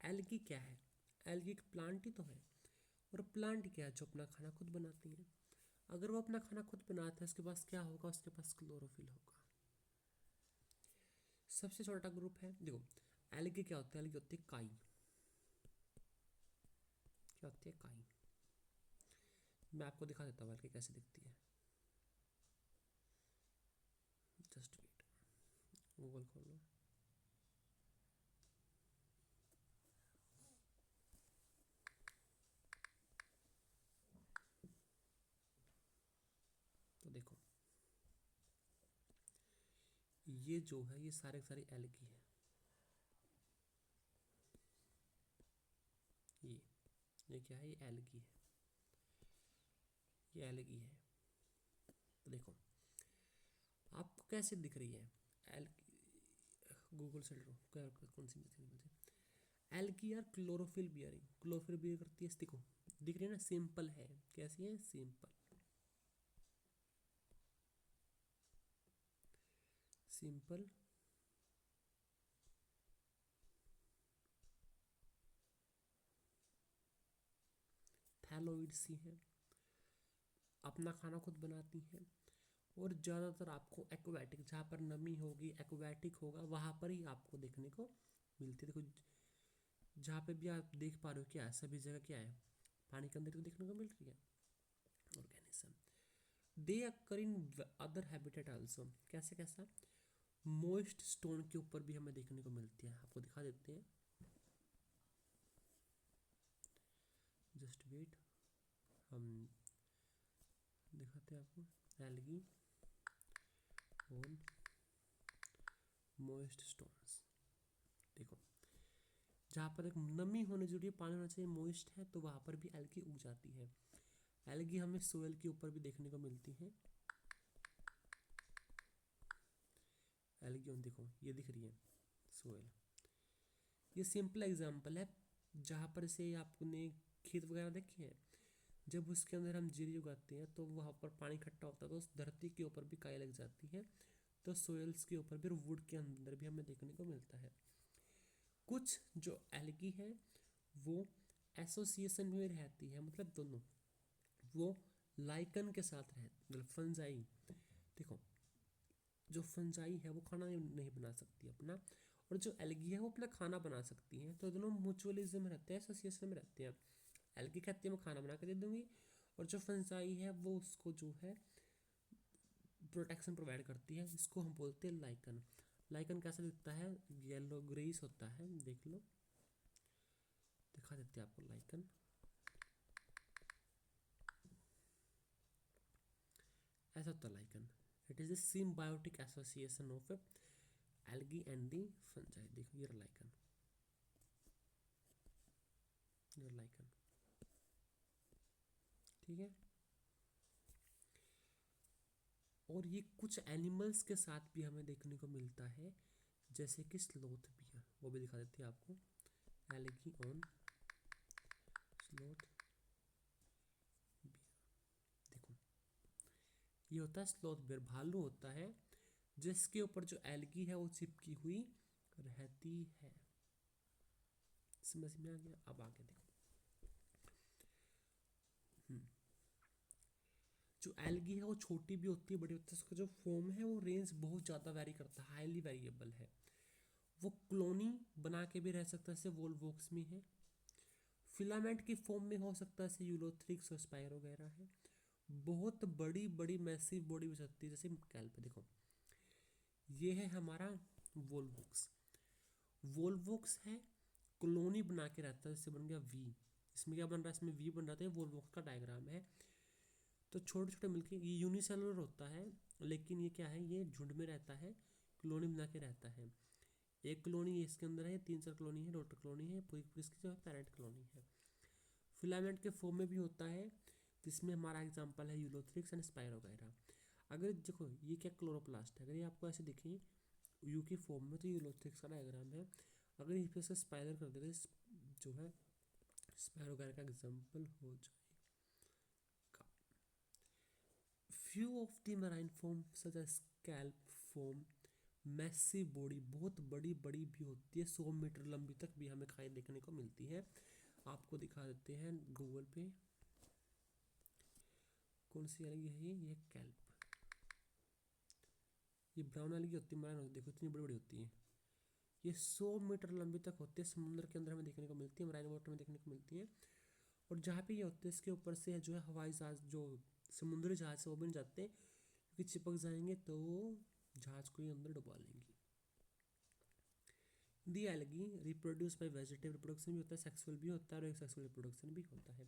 Algae क्या है? Algae एक प्लांट ही तो है। और प्लांट क्या है? जो अपना खाना खुद बनाती है। अगर वो अपना खाना खुद बनाता है, उसके पास क्या होगा? उसके पास क्लोरोफिल होगा। सबसे छोटा ग्रुप है, देखो एल्गी क्या होता है? एल्गी होती है काई। क्या होती है? काई। मैं आपको दिखा देता हूँ एल्गी कैसे दिखती है। जस्ट वेट, गूगल खोल लो। तो देखो ये जो है, ये सारे के सारे एल्गी है। ये क्या है? ये एल्गी है। ये एल्गी है। तो देखो आपको कैसे दिख रही है एल्गी? गूगल से लो कौन सी मुझे एल्गी यार, क्लोरोफिल बियरिंग। क्लोरोफिल बियर करती है, देखो दिख रही है ना? सिंपल है। कैसी है? सिंपल। सिंपल थैलोइड सी है, अपना खाना खुद बनाती हैं। और ज़्यादातर आपको एक्वाटिक, जहाँ पर नमी होगी, एक्वाटिक होगा, वहाँ पर ही आपको देखने को मिलती है। देखो जहाँ पे भी आप देख पा रहे हो, क्या है? सभी जगह क्या है? पानी के अंदर तो देखने को मिल रही है organism. They occur in other habitat also. कैसे? कैसा? मोइस्ट स्टोन के ऊपर भी हमें देखने को मिलती है। आपको दिखा देते हैं, जस्ट वेट, हम दिखाते हैं आपको। Algae on moist stones. देखो जहाँ पर एक नमी होनी जरूरी है, पानी होना चाहिए, मोइस्ट है, तो वहाँ पर भी एल्गी उग जाती है। एल्गी हमें सोयल के ऊपर भी देखने को मिलती है। एल्गी देखो ये दिख रही है सोयल। ये सिंपल एग्जांपल है। जहाँ पर से आपने खेत वगैरह देखे हैं, जब उसके अंदर हम जीरी उगाते हैं तो वहाँ पर पानी इकट्ठा होता है, तो उस धरती के ऊपर भी काई लग जाती है। तो सोयल्स के ऊपर भी और वुड के अंदर भी हमें देखने को मिलता है। कुछ जो एल्गी है वो एसोसिएशन में रहती है, मतलब दोनों, वो लाइकन के साथ रहती, मतलब फंजाई। देखो जो फंजाई है वो खाना नहीं बना सकती अपना, और जो एल्गी है वो अपना खाना बना सकती है। तो दोनों म्यूचुअलिज्म में रहते हैं, एसोसिएशन में रहते हैं। एल्गी कहती है मैं खाना बना के दे दूंगी, और जो फंजाई है वो उसको जो है प्रोटेक्शन प्रोवाइड करती है। इसको हम बोलते हैं लाइकन। लाइकन कैसा दिखता है? येलो ग्रेइश होता है, देख लो, दिखा देते हैं आपको लाइकन। ऐसा होता है lichen. It is the symbiotic association of algae and the fungi. देखो ये लाइकन, ये लाइकन, ठीक है। और ये कुछ एनिमल्स के साथ भी हमें देखने को मिलता है, जैसे कि स्लोथ बियर। वो भी दिखा देती है आपको। Algae on sloth beer. देखो ये होता है स्लोथ बियर, भालू होता है जिसके ऊपर जो एल्गी है वो चिपकी हुई रहती है। समझ में आ गया? अब आगे देखो, जो एल्गी है वो छोटी भी होती है, बड़ी होती है। उसका जो फॉर्म है वो रेंज बहुत ज़्यादा वेरी करता है, हाईली वेरिएबल है। वो क्लोनी बना के भी रह सकता है, जैसे वोल्वोक्स में है। फिलामेंट की फॉर्म में हो सकता है, जैसे यूलोथ्रिक्स और स्पाइर वगैरह है। बहुत बड़ी बड़ी मैसिव बॉडी हो सकती है, जैसे कैल्प। देखो ये है हमारा वोल्वोक्स। वोल्वोक्स है, कॉलोनी बना के रहता है, जैसे बन गया वी। इसमें क्या बन रहा है? इसमें वी बन रहा है, वोल्वोक्स का डायग्राम है। तो छोटे छोटे मिलके ये यूनिसेलुलर होता है, लेकिन ये क्या है? ये झुंड में रहता है, कॉलोनी बना के रहता है। एक कॉलोनी इसके अंदर है, 3 4 कॉलोनी है, डॉटर कॉलोनी है, पूरी पूरी इसकी जो है पेरेंट कॉलोनी है। फिलामेंट के फॉर्म में भी होता है, जिसमें हमारा एग्जांपल है यूलोथ्रिक्स एंड स्पाइर वगैरह। अगर देखो ये क्या क्लोरोप्लास्ट है, अगर ये आपको ऐसे दिखे यू की फॉर्म में, तो यूलोथ्रिक्स का डायग्राम है। अगर इस पे से स्पाइरल कर देते जो है स्पाइर वगैरह का एग्जाम्पल हो जाएगा। Few of the marine forms such as scalp form massive body, बहुत बड़ी बड़ी भी होती है, 100 मीटर लंबी तक भी हमें खाई देखने को मिलती है। आपको दिखा देते हैं गूगल पे, कौन सी अलगी है ये कैल्प, ये ब्राउन अलगी होती है, मरान होती है, देखो इतनी बड़ी बड़ी होती है, ये 100 मीटर लंबी तक होती है, समुद्र के अंदर हमें देखने को मिलती है, मराइन वाटर में देखने को मिलती है। और जहाँ पे ये होते हैं इसके ऊपर से जो है हवाई जहाज, जो समुद्री जहाज है वो भी नहीं जाते, क्योंकि चिपक जाएंगे तो जहाज को ही अंदर डुबा लेंगी। The algae reproduce by vegetative reproduction भी होता है, सेक्सुअल भी होता है और एक सेक्सुअल रिप्रोडक्शन भी होता है।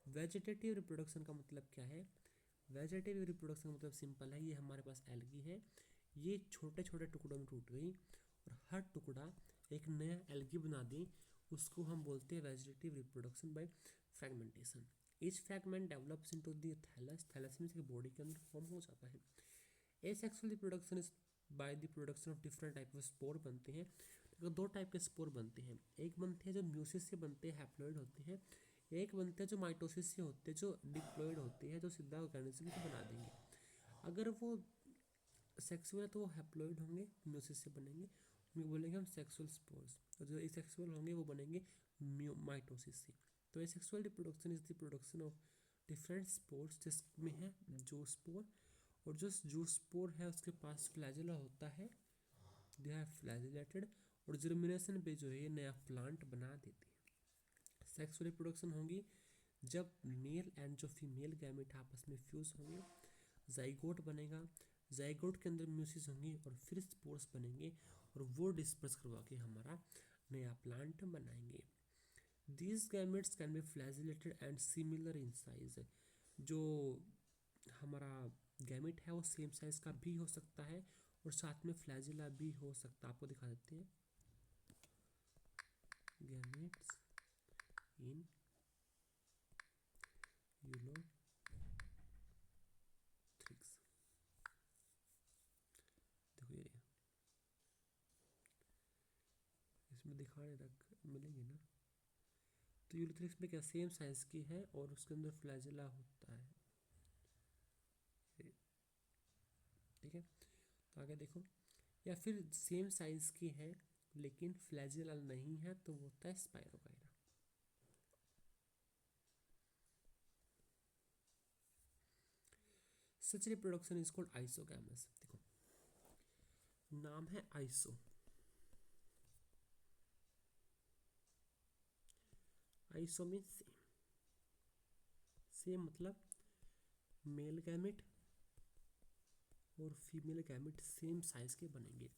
वेजिटेटिव रिप्रोडक्शन का मतलब क्या है? वेजिटेटिव रिप्रोडक्शन का मतलब सिंपल है, ये हमारे पास एल्गी है, ये छोटे छोटे टुकड़ों में टूट गई और हर टुकड़ा एक नया एल्गी बना दी, उसको हम बोलते हैं vegetative reproduction by fragmentation. Each fragment develops into the thallus, thallus में से बॉडी के अंदर फॉर्म हो जाता है। Asexual reproduction is by the production of different type of spore बनते हैं। तो दो टाइप के स्पोर बनते हैं, एक बनते हैं जो म्यूसिस से बनते हैं, हैप्लॉइड होते हैं, एक बनते हैं जो माइटोसिस से होते हैं, जो डिप्लॉइड होते हैं, जो सीधा ऑर्गेनिज्म को बना देंगे। अगर वो सेक्सुअल है तो वो हैप्लॉइड होंगे, म्यूसिस से बनेंगे, उनको बोलेंगे हम सेक्सुअल स्पोर्स, और जो एसेक्सुअल होंगे वो बनेंगे माइटोसिस से। तो asexual reproduction is the production of different spores, जिसमें है जो स्पोर, और जो जू स्पोर है उसके पास फ्लैजेला होता है, दे आर फ्लैजिलेटेड, और जर्मिनेशन पे जो है ये नया प्लांट बना देती है। सेक्सुअल रिप्रोडक्शन होंगी जब मेल एंड जो फीमेल गैमेट आपस में फ्यूज होंगे, जाइगोट बनेगा, जाइगोट के अंदर म्यूसिस होंगी और फिर स्पोर्स बनेंगे और वो डिस्पर्स करवा के हमारा नया प्लांट बनाएंगे। These gametes can be flagellated and similar in size, जो हमारा गैमेट है वो सेम साइज का भी हो सकता है और साथ में फ्लैजिला भी हो सकता है। आपको दिखा देते हैं गैमेट्स इन यूलोथ्रिक्स, देखो ये इसमें दिखाने तक मिलेंगे ना। तो यूलोथ्रिक्स में क्या सेम साइज की है और उसके अंदर फ्लैजिला होता है, ठीक है। तो आगे देखो, या फिर सेम साइज की है लेकिन फ्लैजिला नहीं है तो वो होता है spirogyra. Such reproduction is called isogamous. देखो नाम है iso, iso mean same, same मतलब मेल गैमेट और फीमेल गैमेट सेम साइज के बनेंगे।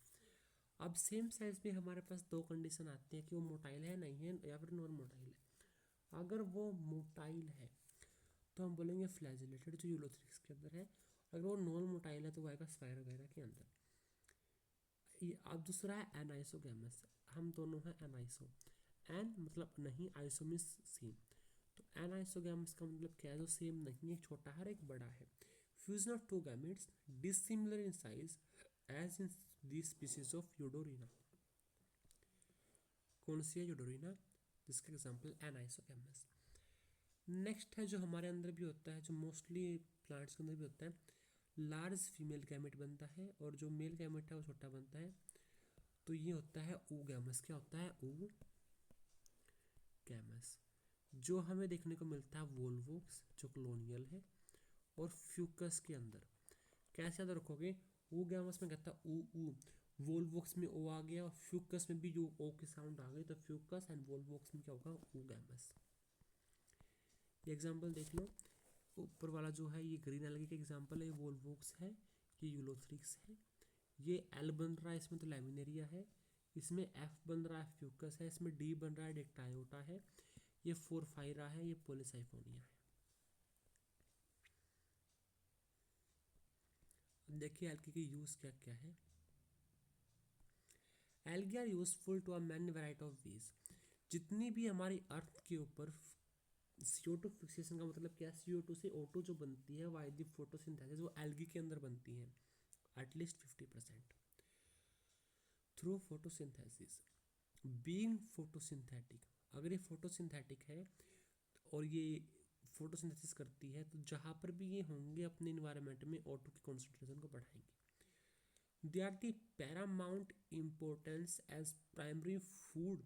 अब सेम साइज में हमारे पास दो कंडीशन आती है कि वो मोटाइल है नहीं है या फिर नॉन मोटाइल है। अगर वो मोटाइल है तो हम बोलेंगे फ्लैजिलेटेड, जो यूलोथ्रिक्स के अंदर है। अगर वो नॉन मोटाइल है तो वो आएगा स्पाइरोगाइरा के अंदर। ये अब दूसरा है एनाइसोगैमस, हम दोनों हैं एनाइसो, एन मतलब नहीं, आइसो मींस सेम। तो एनाइसोगैमस का मतलब क्या है? जो सेम नहीं है, छोटा है और एक बड़ा है। Fusion of two gametes dissimilar in size as in the species of eudorina. कौन सी है? यूडोरिना, जिसका एग्जांपल एनाइसोगैमस। नेक्स्ट है जो हमारे अंदर भी होता है, जो मोस्टली प्लांट्स के अंदर भी होता है, लार्ज फीमेल गैमेट बनता है और जो मेल गैमेट है वो छोटा बनता है, तो ये होता है oogamous। क्या होता है? oogamous। जो हमें देखने को मिलता है वोल्वोक्स, जो कॉलोनियल है, और फ्यूकस के अंदर। कैसे याद रखोगे? oogamous में कहता है ऊ ऊ, वोल्वोक्स में ओ आ गया और फ्यूकस में भी जो ओ की साउंड आ गई, तो फ्यूकस एंड वोल्वोक्स में क्या होगा? oogamous। ये एग्जांपल देख लो, ऊपर वाला जो है ये ग्रीन एल्गी का एग्जांपल है, वोल्वोक्स है, ये यूलोथ्रिक्स है। ये एल बन रहा है इसमें तो लैमिनेरिया है, इसमें एफ बन रहा है फ्यूकस है, इसमें डी बन रहा है डेक्टायोटा है, ये फोरफाइरा है, ये पोलिसाइफोनिया है। देखिए एल्गी के यूज क्या क्या है। Algae are useful to a many variety of ways. जितनी भी हमारी अर्थ के ऊपर CO2 फिक्सेशन का मतलब क्या है? CO2 से O2 जो बनती है वाई दी फोटोसिंथेसिस, वो एल्गी के अंदर बनती है at least 50% through photosynthesis. Being photosynthetic, अगर ये फोटोसिंथेटिक है और ये फोटोसिंथेसिस करती है तो जहाँ पर भी ये होंगे अपने इन्वायरमेंट में O2 की कॉन्सेंट्रेशन को बढ़ाएंगे। They are the paramount importance as primary food,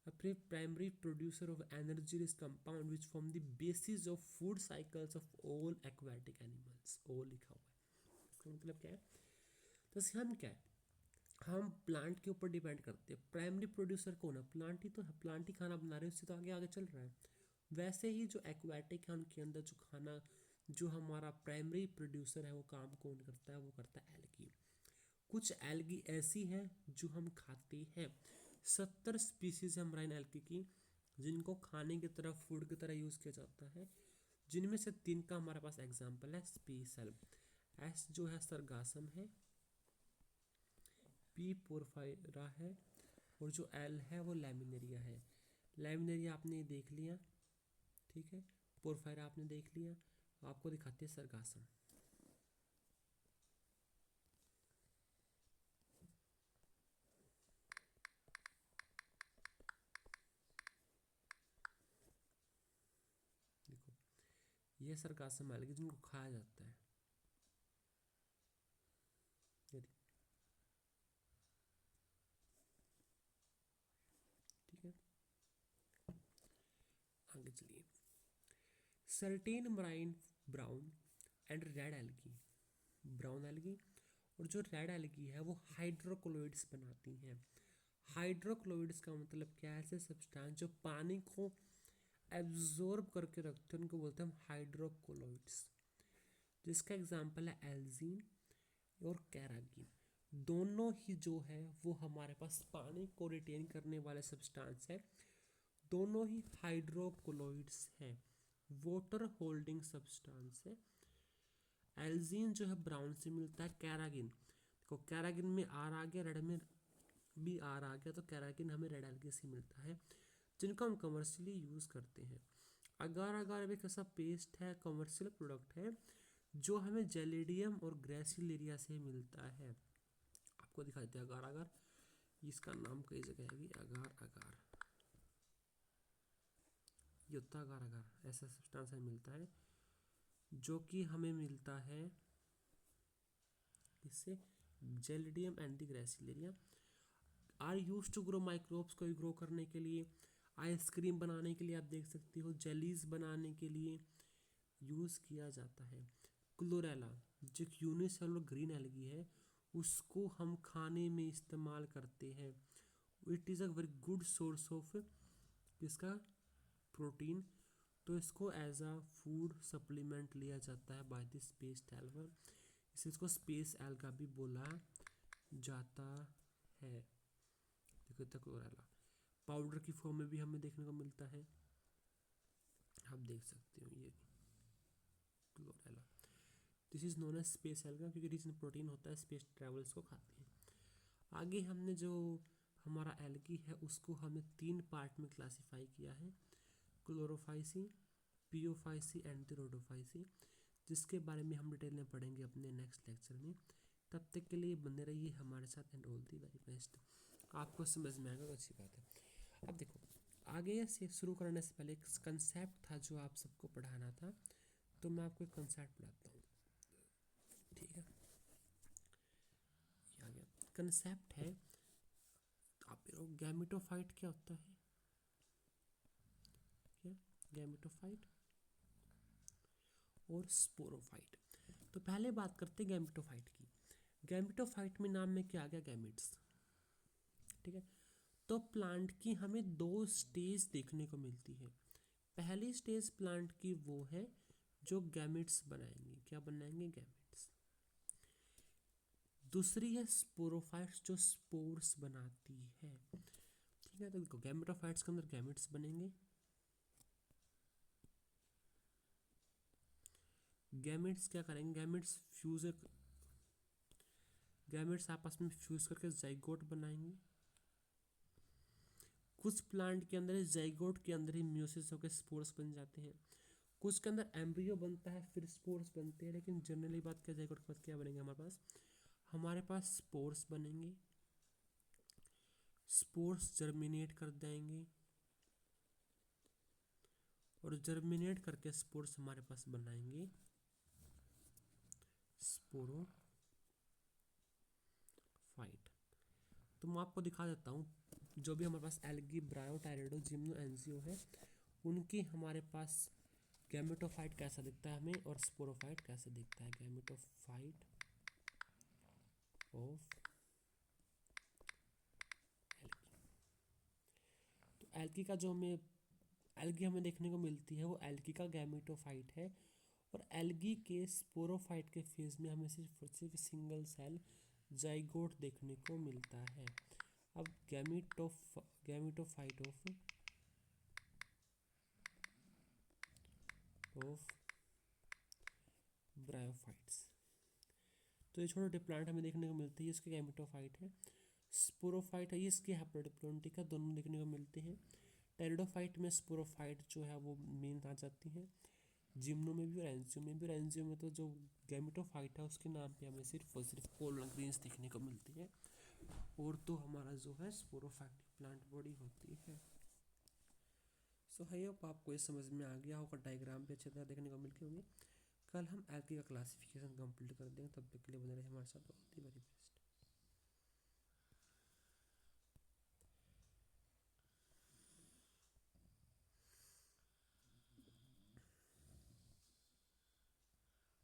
a primary producer of energy rich compound which form the basis of food cycles of all aquatic animals. all लिखा हुआ है, इसका मतलब क्या है? जैसे हम क्या है, हम प्लांट के ऊपर डिपेंड करते हैं। प्राइमरी प्रोड्यूसर कौन है? प्लांट ही तो है, प्लांट ही खाना बना रहे हैं, उससे तो आगे आगे चल रहा है। वैसे ही जो एक्वाटिक है उनके अंदर जो खाना, जो हमारा प्राइमरी प्रोड्यूसर है वो काम कौन करता है? वो करता है एल्गी। कुछ एल्गी ऐसी हैं जो हम खाते हैं। 70 स्पीसीज है मराइन एल्गी की जिनको खाने की तरह, फूड की तरह यूज़ किया जाता है, जिनमें से 3 का हमारे पास एग्जाम्पल है। स्पीसल, एस जो है सरगासम है, पी पोरफायरा है, और जो एल है वो लैमिनेरिया है। लैमिनेरिया आपने देख लिया, ठीक है, पोरफायरा आपने देख लिया। आपको दिखाते हैं सरगासम। देखो ये सरगासम एल्गी जिनको खाया जाता है। ठीक है, आगे चलिए। Certain marine brown and red algae, brown algae और जो रेड एल्गी है वो हाइड्रोक्लोइड्स बनाती हैं। हाइड्रोक्लोइड्स का मतलब क्या है? ऐसे सब्सटेंस जो पानी को एब्जॉर्ब करके रखते हैं उनको बोलते हैं हम हाइड्रोक्लोइड्स, जिसका एग्जांपल है एल्जीन और कैरागीन। दोनों ही जो है वो हमारे पास पानी को रिटेन करने वाले सब्सटेंस है। दोनों ही हाइड्रोक्लोइड्स हैं, वाटर होल्डिंग सब्सटेंस है। एल्जीन जो है ब्राउन से मिलता है, कैरागिन देखो कैरागिन में आर आ गया, रेड में भी आर आ गया, तो कैरागिन हमें रेड एल्गी से मिलता है, जिनको हम कमर्शियली यूज़ करते हैं। अगार अगार एक ऐसा पेस्ट है, कमर्शियल प्रोडक्ट है, जो हमें जेलिडियम और ग्रेसिलेरिया से मिलता है। आपको दिखा देते हैं अगार अगार, इसका नाम कई जगह है भी अगार अगार, ये होता है अगार अगार। ऐसा सब्सटेंस हमें मिलता है जो कि हमें मिलता है इससे, gelidium and the gracilaria are use to grow microbes को ग्रो करने के लिए, आइसक्रीम बनाने के लिए, आप देख सकते हो जेलीज बनाने के लिए यूज़ किया जाता है। क्लोरेला जो यूनिसेलुलर ग्रीन एल्गी है उसको हम खाने में इस्तेमाल करते हैं। It is a very good source of इसका प्रोटीन, तो इसको एज अ फूड सप्लीमेंट लिया जाता है बाय द स्पेस एल्गा, इसको स्पेस एल्गा भी बोला जाता है। देखो तक क्लोरेला पाउडर की फॉर्म में भी हमें देखने को मिलता है, आप देख सकते हो ये chlorella. This is known as space alga क्योंकि रीजन प्रोटीन होता है, स्पेस ट्रेवल्स को खाते हैं। आगे हमने जो हमारा एल्गी है उसको हमने 3 पार्ट में क्लासिफाई किया है, क्लोरोफाइसी, पियोफाइसी एंड रोडोफाइसी, जिसके बारे में हम डिटेल में पढ़ेंगे अपने नेक्स्ट लेक्चर में। तब तक के लिए बने रहिए हमारे साथ and all the very best. आपको समझ में आएगा तो अच्छी बात है। अब देखो आगे से शुरू करने से पहले एक कंसेप्ट था जो आप सबको पढ़ाना था, तो मैं आपको एक कंसेप्ट पढ़ाता हूँ, ठीक है। ये आ गया कंसेप्ट है, आप गैमेटोफाइट क्या होता है? क्या गैमेटोफाइट और स्पोरोफाइट। तो पहले बात करते हैं गैमेटोफाइट की। गैमेटोफाइट में नाम में क्या आ गया? गैमेट्स, ठीक है। तो प्लांट की हमें 2 स्टेज देखने को मिलती है। पहली स्टेज प्लांट की वो है जो गैमेट्स बनाएंगे, क्या बनाएंगे? गैमेट्स। दूसरी है स्पोरोफाइट्स जो स्पोर्स बनाती है, ठीक है। तो देखो गैमेटोफाइट्स के अंदर गैमेट्स बनेंगे, गैमेट्स क्या करेंगे? गैमेट्स आपस में फ्यूज करके जाइगोट बनाएंगे। कुछ प्लांट के अंदर जाइगोट के अंदर ही म्यूसिस होकर स्पोर्स बन जाते हैं, कुछ के अंदर एम्ब्रियो बनता है फिर स्पोर्स बनते हैं। लेकिन जनरली बात क्या, जाइगोट के बाद क्या बनेंगे हमारे पास स्पोर्स बनेंगे, स्पोर्स जर्मिनेट कर देंगे और जर्मिनेट करके स्पोर्स हमारे पास बनाएंगे स्पोरो, तो मैं आपको दिखा देता हूँ, जो भी हमारे पास एल्गी, ब्रायो, टायरेडो, जिम्नो, एंजियो है, उनकी हमारे पास गैमेटोफाइट कैसा दिखता है हमें, और स्पोरोफाइट कैसे दिखता है। गैमेटोफाइट ऑफ तो एल्गी का जो हमें एल्गी हमें देखने को मिलती है वो एल्गी का गैमेटोफाइट है, और एल्गी के स्पोरोफाइट के फेज में हमें सिर्फ सिंगल सेल जाइगोट देखने को मिलता है। अब गैमेटोफाइट ऑफ ब्रायोफाइट्स, तो ये छोटे प्लांट हमें देखने को मिलती है, इसके गैमेटोफाइट है। स्पोरोफाइट है, ये इसके हैप्लोडिप्लोइडिक का, दोनों देखने को मिलते हैं। टेरिडोफाइट में स्पोरोफाइट जो है वो मेन आ जाती है, जिम्नो में भी और एंजियो में भी। और एंजियो में तो जो गैमेटोफाइट है उसके नाम पे हमें सिर्फ और सिर्फ कोलोन ग्रीन्स देखने को मिलती है, और तो हमारा जो है स्पोरोफाइटिक प्लांट बॉडी होती है। सो आई होप आपको ये समझ में आ गया होगा, डायग्राम भी अच्छी तरह देखने को मिल गए होंगे। कल हम एल्गी का क्लासिफिकेशन कंप्लीट कर देंगे, तब तक के लिए बने रहे हमारे साथ। बहुत ही